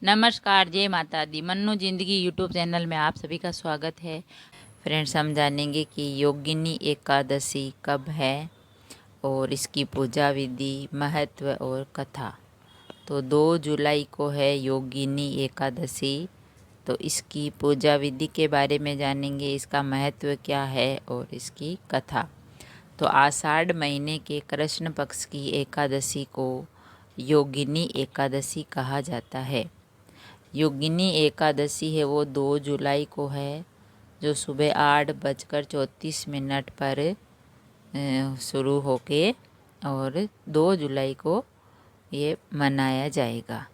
नमस्कार, जय माता दी। मन्नू जिंदगी यूट्यूब चैनल में आप सभी का स्वागत है। फ्रेंड्स, हम जानेंगे कि योगिनी एकादशी कब है और इसकी पूजा विधि, महत्व और कथा। तो 2 जुलाई को है योगिनी एकादशी। तो इसकी पूजा विधि के बारे में जानेंगे, इसका महत्व क्या है और इसकी कथा। तो आषाढ़ महीने के कृष्ण पक्ष की एकादशी को योगिनी एकादशी कहा जाता है। योगिनी एकादशी है वो 2 जुलाई को है, जो सुबह 8:34 पर शुरू होके और 2 जुलाई को ये मनाया जाएगा।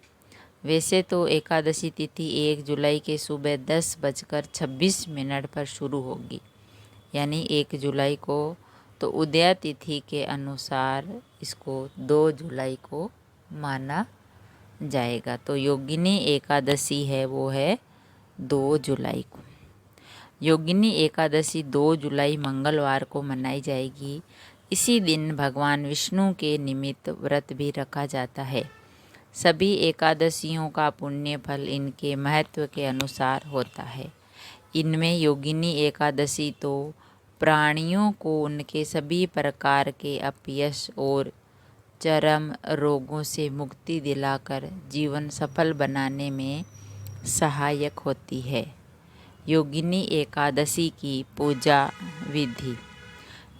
वैसे तो एकादशी तिथि 1 जुलाई के सुबह 10:26 पर शुरू होगी, यानी 1 जुलाई को। तो उदया तिथि के अनुसार इसको 2 जुलाई को माना जाएगा। तो योगिनी एकादशी है वो है 2 जुलाई को। योगिनी एकादशी 2 जुलाई मंगलवार को मनाई जाएगी। इसी दिन भगवान विष्णु के निमित्त व्रत भी रखा जाता है। सभी एकादशियों का पुण्य फल इनके महत्व के अनुसार होता है। इनमें योगिनी एकादशी तो प्राणियों को उनके सभी प्रकार के अपयश और चरम रोगों से मुक्ति दिलाकर जीवन सफल बनाने में सहायक होती है। योगिनी एकादशी की पूजा विधि।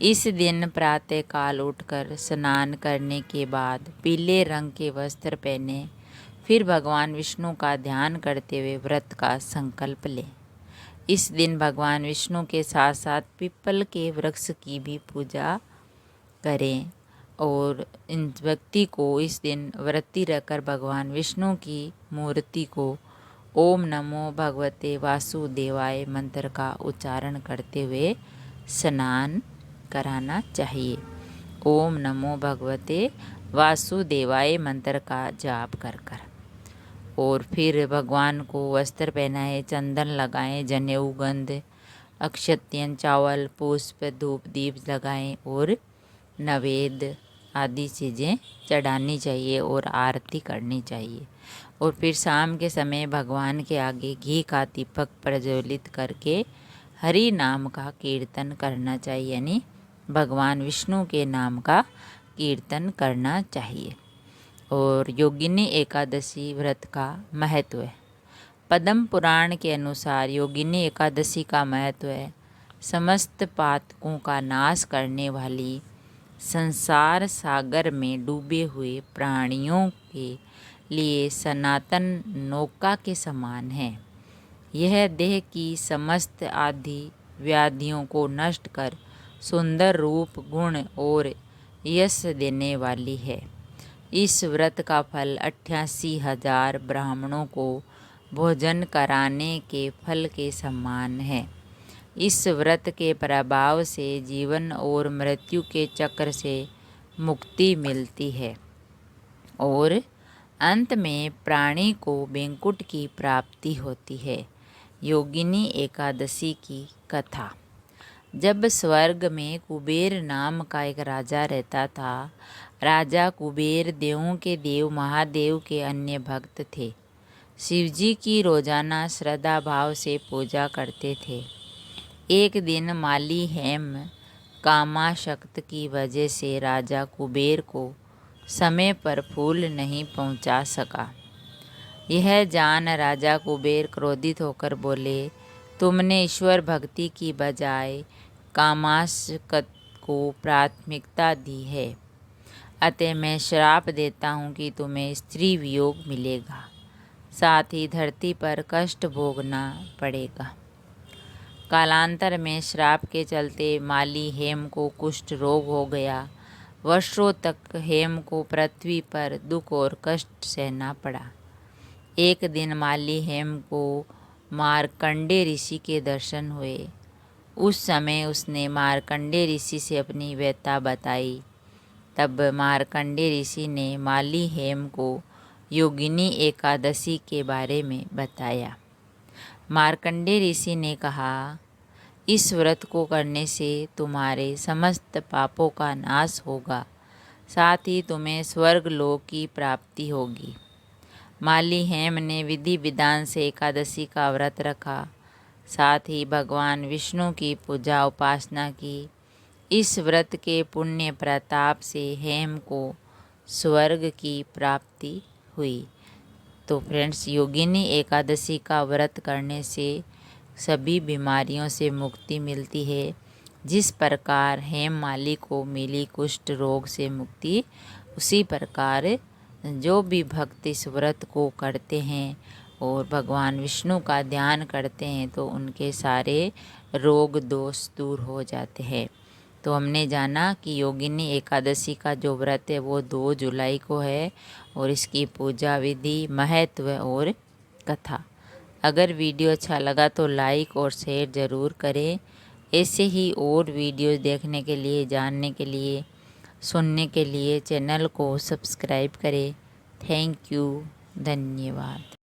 इस दिन प्रातःकाल उठकर स्नान करने के बाद पीले रंग के वस्त्र पहने फिर भगवान विष्णु का ध्यान करते हुए व्रत का संकल्प लें। इस दिन भगवान विष्णु के साथ साथ पीपल के वृक्ष की भी पूजा करें और इन व्यक्ति को इस दिन व्रती रहकर भगवान विष्णु की मूर्ति को ओम नमो भगवते वासुदेवाय मंत्र का उच्चारण करते हुए स्नान कराना चाहिए। ओम नमो भगवते वासुदेवाय मंत्र का जाप कर और फिर भगवान को वस्त्र पहनाएं, चंदन लगाएं, जनेऊ, गंध, अक्षत्यन, चावल, पुष्प, धूप, दीप लगाएं और नवेद आदि चीज़ें चढ़ानी चाहिए और आरती करनी चाहिए। और फिर शाम के समय भगवान के आगे घी का दीपक प्रज्वलित करके हरि नाम का कीर्तन करना चाहिए, यानी भगवान विष्णु के नाम का कीर्तन करना चाहिए। और योगिनी एकादशी व्रत का महत्व है। पद्म पुराण के अनुसार योगिनी एकादशी का महत्व है समस्त पातकों का नाश करने वाली संसार सागर में डूबे हुए प्राणियों के लिए सनातन नौका के समान है। यह देह की समस्त आदि व्याधियों को नष्ट कर सुंदर रूप, गुण और यश देने वाली है। इस व्रत का फल 88,000 ब्राह्मणों को भोजन कराने के फल के समान है। इस व्रत के प्रभाव से जीवन और मृत्यु के चक्र से मुक्ति मिलती है और अंत में प्राणी को वैकुंठ की प्राप्ति होती है। योगिनी एकादशी की कथा। जब स्वर्ग में कुबेर नाम का एक राजा रहता था। राजा कुबेर देवों के देव महादेव के अन्य भक्त थे। शिवजी की रोजाना श्रद्धा भाव से पूजा करते थे। एक दिन माली हेम कामाशक्त की वजह से राजा कुबेर को समय पर फूल नहीं पहुंचा सका। यह जान राजा कुबेर क्रोधित होकर बोले, तुमने ईश्वर भक्ति की बजाय कामाशक्त को प्राथमिकता दी है, अतः मैं श्राप देता हूँ कि तुम्हें स्त्री वियोग मिलेगा, साथ ही धरती पर कष्ट भोगना पड़ेगा। कालांतर में श्राप के चलते माली हेम को कुष्ठ रोग हो गया। वर्षों तक हेम को पृथ्वी पर दुख और कष्ट सहना पड़ा। एक दिन माली हेम को मार्कंडे ऋषि के दर्शन हुए। उस समय उसने मार्कंडे ऋषि से अपनी व्यथा बताई। तब मार्कंडे ऋषि ने माली हेम को योगिनी एकादशी के बारे में बताया। मार्कंडे ऋषि ने कहा, इस व्रत को करने से तुम्हारे समस्त पापों का नाश होगा, साथ ही तुम्हें स्वर्ग लोक की प्राप्ति होगी। माली हेम ने विधि विधान से एकादशी का व्रत रखा, साथ ही भगवान विष्णु की पूजा उपासना की। इस व्रत के पुण्य प्रताप से हेम को स्वर्ग की प्राप्ति हुई। तो फ्रेंड्स, योगिनी एकादशी का व्रत करने से सभी बीमारियों से मुक्ति मिलती है। जिस प्रकार हेम माली को मिली कुष्ठ रोग से मुक्ति, उसी प्रकार जो भी भक्त इस व्रत को करते हैं और भगवान विष्णु का ध्यान करते हैं तो उनके सारे रोग दोष दूर हो जाते हैं। तो हमने जाना कि योगिनी एकादशी का जो व्रत है वो 2 जुलाई को है और इसकी पूजा विधि, महत्व और कथा। अगर वीडियो अच्छा लगा तो लाइक और शेयर ज़रूर करें। ऐसे ही और वीडियोस देखने के लिए, जानने के लिए, सुनने के लिए चैनल को सब्सक्राइब करें। थैंक यू, धन्यवाद।